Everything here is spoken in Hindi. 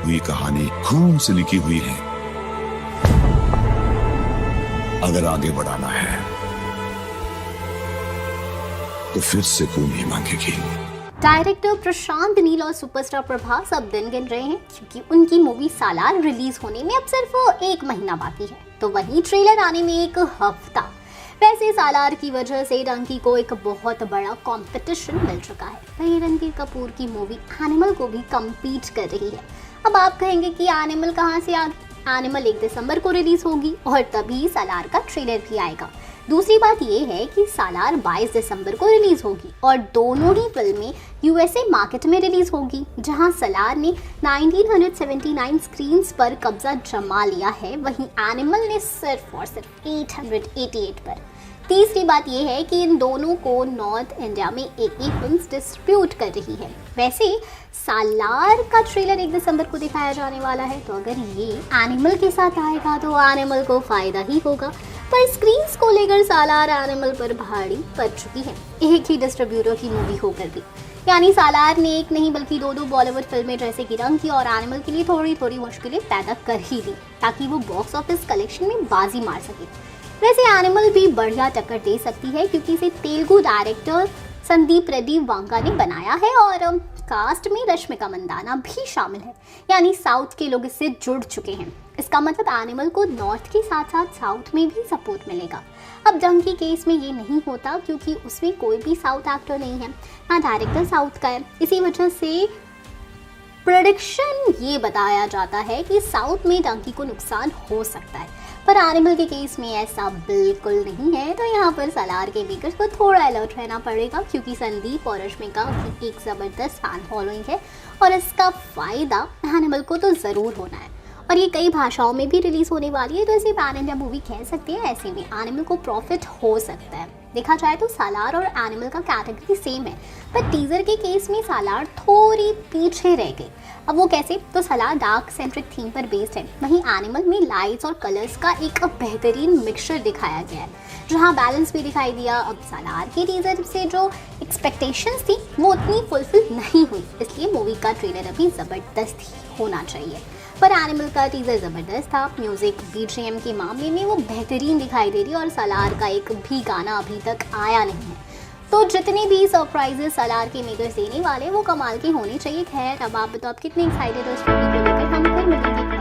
हुई कहानी खून से लिखी हुई है। अगर आगे बढ़ाना है तो फिर से खून ही मांगेगी। डायरेक्टर प्रशांत नील और सुपरस्टार प्रभास अब दिन गिन रहे हैं क्योंकि उनकी मूवी सालार रिलीज होने में अब सिर्फ 1 महीना बाकी है, तो वहीं ट्रेलर आने में 1 हफ्ता। वैसे सालार की वजह से डंकी को एक बहुत बड़ा कंपटीशन मिल चुका है। वहीं रणबीर कपूर की मूवी एनिमल को भी कम्पीट कर रही है। अब आप कहेंगे कि एनिमल कहाँ से आ गई? एनिमल 1 दिसंबर को रिलीज होगी और तभी सालार का ट्रेलर भी आएगा। दूसरी बात यह है कि सालार 22 दिसंबर को रिलीज होगी और दोनों ही फिल्में यूएसए मार्केट में रिलीज होगी, जहां सालार ने 1979 स्क्रीन्स पर कब्जा जमा लिया है, वहीं एनिमल ने सिर्फ और सिर्फ 888 पर। तीसरी बात यह है कि इन दोनों को नॉर्थ इंडिया में एक ही फिल्म डिस्ट्रीब्यूट कर रही है। वैसे सालार का ट्रेलर 1 दिसंबर को दिखाया जाने वाला है, तो अगर ये एनिमल के साथ आएगा तो एनिमल को फायदा ही होगा। पर स्क्रीन्स को लेकर सालार एनिमल पर भारी पड़ चुकी है, एक ही डिस्ट्रीब्यूटर की मूवी होकर भी। यानी सालार ने एक नहीं बल्कि 2 बॉलीवुड फिल्में जैसे कि डंकी और एनिमल के लिए थोड़ी थोड़ी मुश्किलें पैदा कर ही दी ताकि वो बॉक्स ऑफिस कलेक्शन में बाजी मार सके। वैसे एनिमल भी बढ़िया टक्कर दे सकती है क्योंकि इसे तेलुगु डायरेक्टर संदीप रेड्डी वांगा ने बनाया है और कास्ट में रश्मिका मंदाना भी शामिल है, यानी साउथ के लोग इससे जुड़ चुके हैं। इसका मतलब एनिमल को नॉर्थ के साथ साथ साउथ में भी सपोर्ट मिलेगा। अब डंकी केस में ये नहीं होता क्योंकि उसमें कोई भी साउथ एक्टर नहीं है, ना डायरेक्टर साउथ का है। इसी वजह से प्रेडिक्शन ये बताया जाता है कि साउथ में डंकी को नुकसान हो सकता है, पर एनिमल के केस में ऐसा बिल्कुल नहीं है। तो यहाँ पर सालार के मेकर्स को थोड़ा अलर्ट रहना पड़ेगा क्योंकि संदीप और रश्मिका की एक ज़बरदस्त फैन फॉलोइंग है और इसका फ़ायदा एनिमल को तो ज़रूर होना है। और ये कई भाषाओं में भी रिलीज़ होने वाली है, तो इसे पैन इंडिया मूवी कह सकते हैं। ऐसे में एनिमल को प्रॉफिट हो सकता है। देखा जाए तो सालार और एनिमल का कैटेगरी सेम है, पर टीजर के केस में सालार थोड़ी पीछे रह गई। अब वो कैसे? तो सालार डार्क सेंट्रिक थीम पर बेस्ड है, वहीं एनिमल में लाइट्स और कलर्स का एक बेहतरीन मिक्सचर दिखाया गया है, जहां बैलेंस भी दिखाई दिया। अब सालार के टीजर से जो एक्सपेक्टेशंस थी वो उतनी फुलफिल नहीं हुई, इसलिए मूवी का ट्रेलर अभी ज़बरदस्त ही होना चाहिए। पर एनिमल का टीजर ज़बरदस्त था। म्यूजिक बीजीएम के मामले में वो बेहतरीन दिखाई दे रही और सालार का एक भी गाना अभी तक आया नहीं है। तो जितने भी सरप्राइजेस सालार के मेकर्स देने वाले वो कमाल के होने चाहिए। खैर अब आप बताओ, आप कितने एक्साइटेड हो इस मूवी को लेकर? हम फिर मिलेंगे।